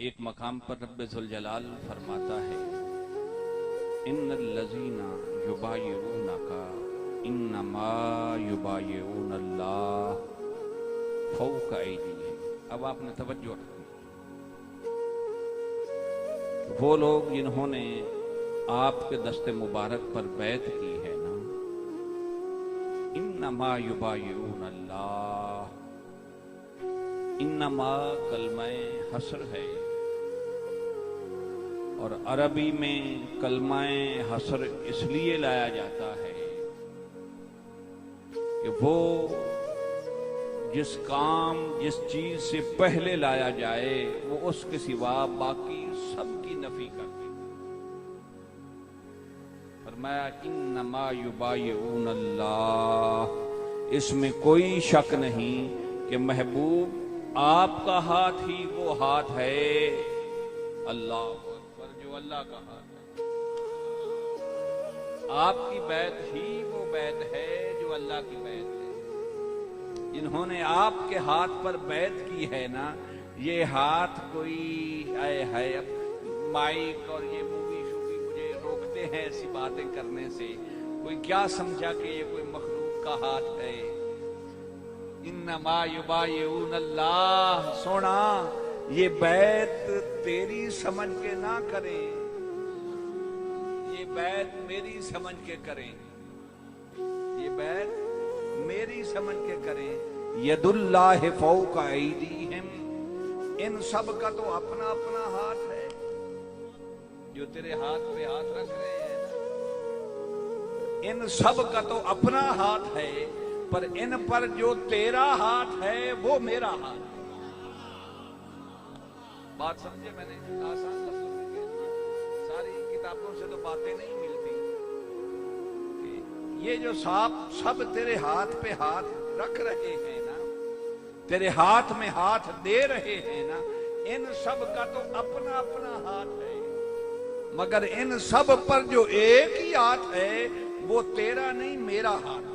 एक मकाम पर रब्बे जुल जलाल फरमाता है, इन्नल्लज़ीना युबायिऊनका इन्नमा युबायिऊनल्लाह फौका ऐदीहिम। अब आपने तवज्जो रखनी, वो लोग जिन्होंने आपके दस्ते मुबारक पर बैत की है ना, इन्नमा युबायिऊनल्लाह, इन्नमा कलमा हसर है और अरबी में कलमाए हसर इसलिए लाया जाता है कि वो जिस काम जिस चीज से पहले लाया जाए वो उसके सिवा बाकी सबकी नफी कर दे। फरमाया इन्नमा युबायिऊनल्लाह, इसमें कोई शक नहीं कि महबूब आपका हाथ ही वो हाथ है, अल्लाह पर जो अल्लाह का हाथ है। आपकी बैत ही वो बैत है जो अल्लाह की बैत है। जिन्होंने आपके हाथ पर बैत की है ना, ये हाथ कोई आए है, अब माइक और ये मूवी शूवी मुझे रोकते हैं ऐसी बातें करने से। कोई क्या समझा कि ये कोई मखलूक का हाथ है। इन्नमा युबायिऊनल्लाह, सोना ये बैत तेरी समझ के ना करें, ये बैत मेरी समझ के करें, ये बैत मेरी समझ के करें। यदुल्लाहि फौका ऐदीहिम, इन सब का तो अपना अपना हाथ है। जो तेरे हाथ पे हाथ रख रहे हैं, इन सब का तो अपना हाथ है, पर इन पर जो तेरा हाथ है वो मेरा हाथ है। बात समझे? मैंने आसान लफ्जों में कह दिया, सारी किताबों से तो बातें नहीं मिलती। ये जो सब तेरे हाथ पे हाथ रख रहे हैं ना, तेरे हाथ में हाथ दे रहे हैं ना, इन सब का तो अपना अपना हाथ है, मगर इन सब पर जो एक ही हाथ है वो तेरा नहीं मेरा हाथ है।